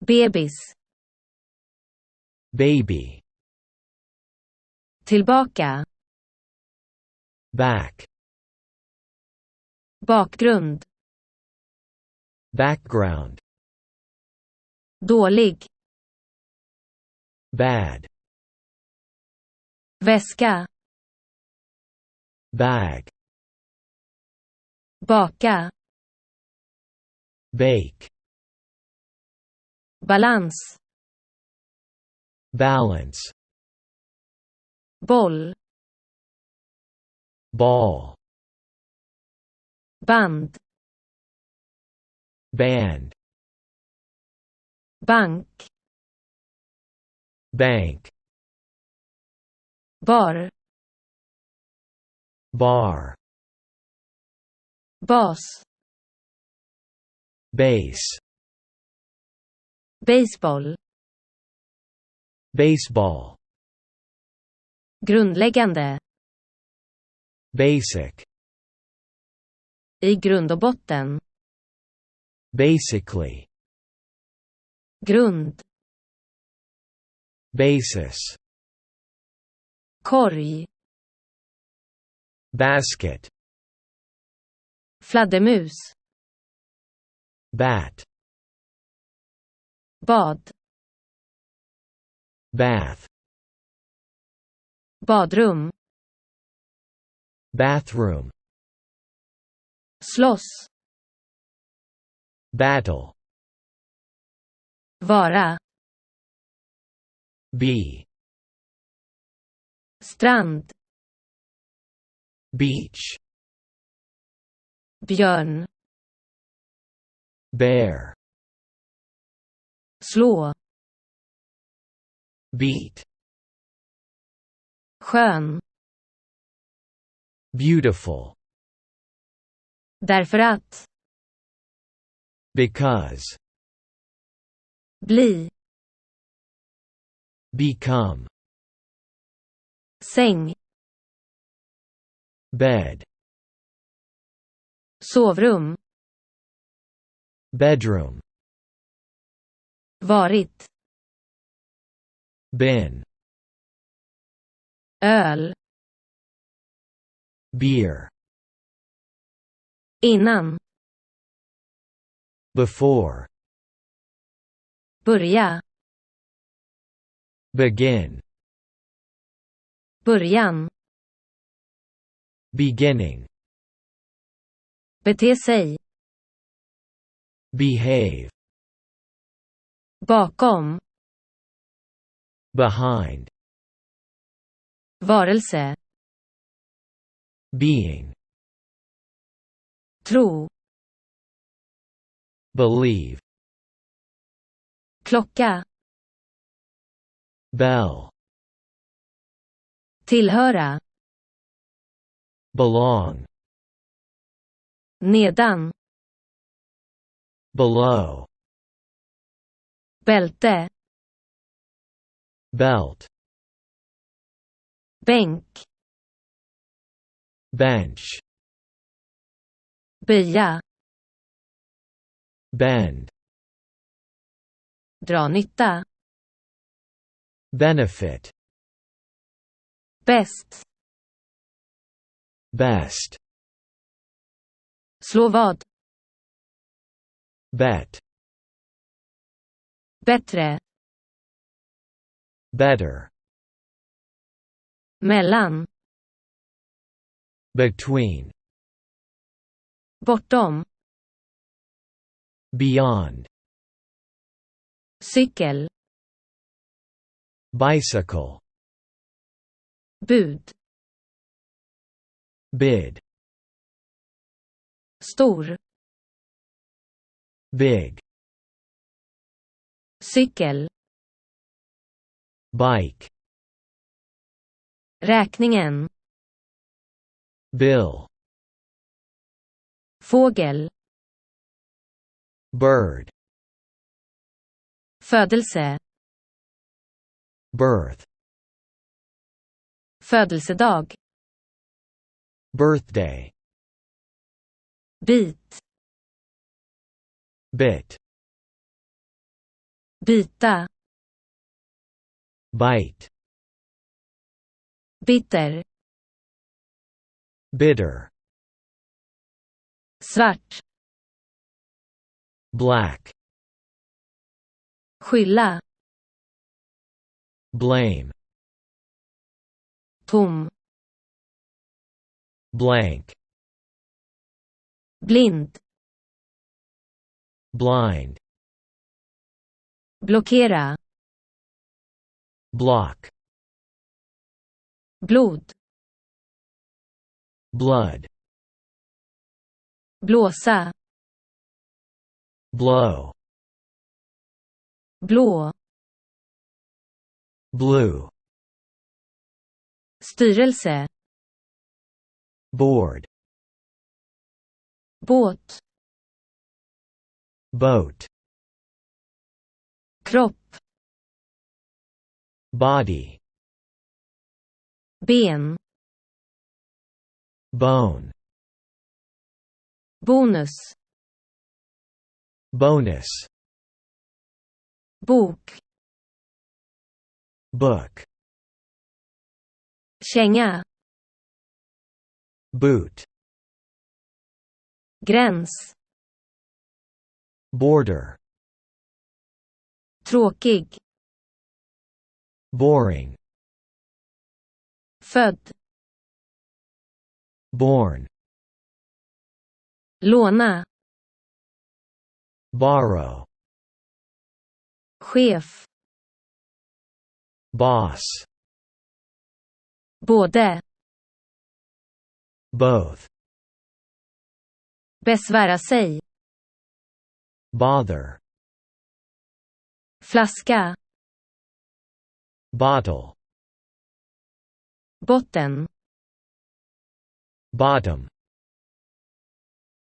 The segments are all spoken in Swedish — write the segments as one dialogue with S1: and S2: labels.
S1: Bebis.
S2: Baby.
S1: Tillbaka.
S2: Back.
S1: Bakgrund.
S2: Background.
S1: Dålig.
S2: Bad.
S1: Väska.
S2: Bag.
S1: Baka.
S2: Bake.
S1: Balans.
S2: Balance.
S1: Boll.
S2: Ball.
S1: Band.
S2: Band.
S1: Bank.
S2: Bank.
S1: Bar.
S2: Bar.
S1: Bas.
S2: Base.
S1: Baseball.
S2: Baseball.
S1: Grundläggande.
S2: Basic.
S1: I grund och botten.
S2: Basically.
S1: Grund.
S2: Basis.
S1: Korg.
S2: Basket.
S1: Fladdermus.
S2: Bat.
S1: Bad.
S2: Bath.
S1: Badrum.
S2: Bathroom.
S1: Slåss.
S2: Battle.
S1: Vara.
S2: Be.
S1: Strand.
S2: Beach.
S1: Björn.
S2: Bear.
S1: Slå.
S2: Beat.
S1: Skön.
S2: Beautiful.
S1: Därför att.
S2: Because.
S1: Bli.
S2: Become.
S1: Säng.
S2: Bed.
S1: Sovrum.
S2: Bedroom.
S1: Varit.
S2: Been.
S1: Öl.
S2: Beer.
S1: Innan.
S2: Before.
S1: Börja.
S2: Begin.
S1: Början.
S2: Beginning.
S1: Bete sig.
S2: Behave.
S1: Bakom.
S2: Behind.
S1: Varelse.
S2: Being.
S1: Tro.
S2: Believe.
S1: Klocka.
S2: Bell.
S1: Tillhöra.
S2: Belong.
S1: Nedan.
S2: Below.
S1: Bälte.
S2: Belt.
S1: Bänk.
S2: Bench.
S1: Böja.
S2: Bend.
S1: Dra nytta.
S2: Benefit.
S1: Bäst.
S2: Best.
S1: Slå vad.
S2: Bet.
S1: Bättre.
S2: Better.
S1: Mellan.
S2: Between.
S1: Bortom.
S2: Beyond.
S1: Cykel.
S2: Bicycle.
S1: Bud.
S2: Bid.
S1: Stor.
S2: Big.
S1: Cykel.
S2: Bike.
S1: Räkningen.
S2: Bill.
S1: Fågel.
S2: Bird.
S1: Födelse.
S2: Birth.
S1: Födelsedag.
S2: Birthday.
S1: Bit.
S2: Bit.
S1: Bita.
S2: Bite.
S1: Bitter.
S2: Bitter.
S1: Svart.
S2: Black.
S1: Skylla.
S2: Blame.
S1: Tom.
S2: Blank.
S1: Blind.
S2: Blind.
S1: Blockera.
S2: Block.
S1: Blod.
S2: Blood.
S1: Blåsa.
S2: Blow.
S1: Blå.
S2: Blue.
S1: Styrelse.
S2: Board.
S1: Båt.
S2: Boat.
S1: Kropp.
S2: Body.
S1: Ben.
S2: Bone.
S1: Bonus.
S2: Bonus.
S1: Bok.
S2: Book.
S1: Känga.
S2: Boot.
S1: Gräns.
S2: Border.
S1: Tråkig.
S2: Boring.
S1: Född.
S2: Born.
S1: Låna.
S2: Borrow.
S1: Chef.
S2: Boss.
S1: Både.
S2: Both.
S1: Besvära sig.
S2: Bother.
S1: Flaska.
S2: Bottle.
S1: Botten.
S2: Bottom.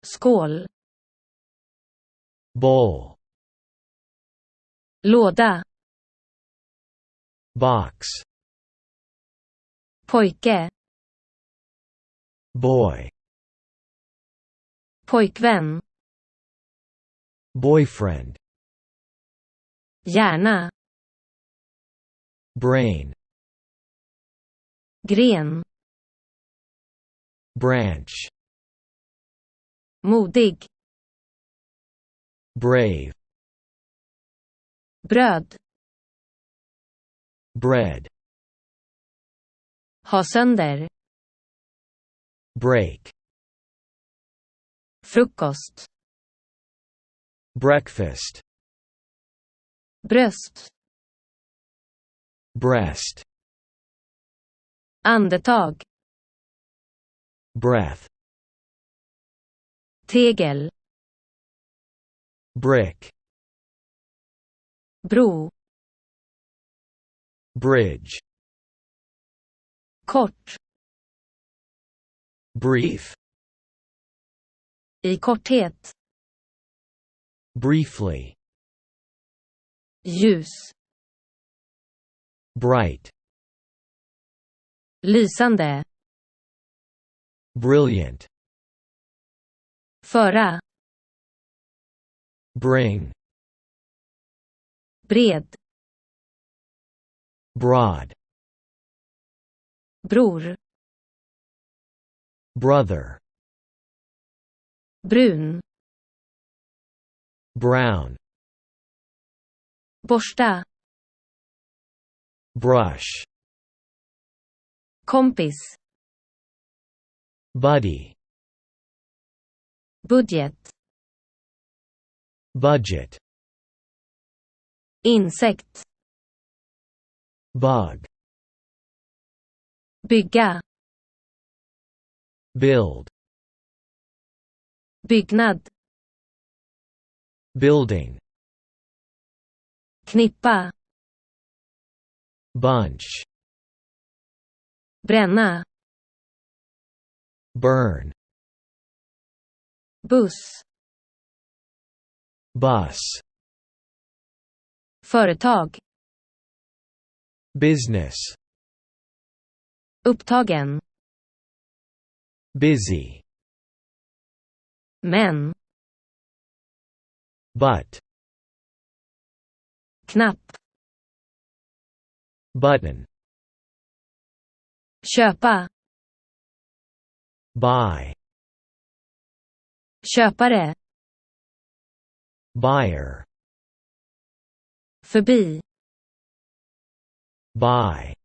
S1: Skål.
S2: Bowl.
S1: Låda.
S2: Box.
S1: Pojke.
S2: Boy.
S1: Pojkvän.
S2: Boyfriend.
S1: Hjärna.
S2: Brain.
S1: Gren.
S2: Branch.
S1: Modig.
S2: Brave.
S1: Bröd.
S2: Bread.
S1: Ha sönder.
S2: Break.
S1: Frukost.
S2: Breakfast.
S1: Bröst.
S2: Breast.
S1: Andetag.
S2: Breath.
S1: Tegel.
S2: Brick.
S1: Bro.
S2: Bridge.
S1: Kort.
S2: Brief.
S1: I korthet.
S2: Briefly.
S1: Ljus.
S2: Bright.
S1: Lysande.
S2: Brilliant.
S1: Föra.
S2: Bring.
S1: Bred.
S2: Broad.
S1: Bror.
S2: Brother.
S1: Brun.
S2: Brown.
S1: Borsta.
S2: Brush.
S1: Kompis.
S2: Buddy.
S1: Budget.
S2: Budget.
S1: Insekt.
S2: Bug.
S1: Bygga.
S2: Build.
S1: Byggnad.
S2: Building.
S1: Knippa.
S2: Bunch.
S1: Bränna.
S2: Burn.
S1: Buss.
S2: Bus.
S1: Företag.
S2: Business.
S1: Upptagen.
S2: Busy.
S1: Men.
S2: But.
S1: Knapp.
S2: Button.
S1: Köpa.
S2: Buy.
S1: Köpare.
S2: Buyer.
S1: Förbi.
S2: Buy.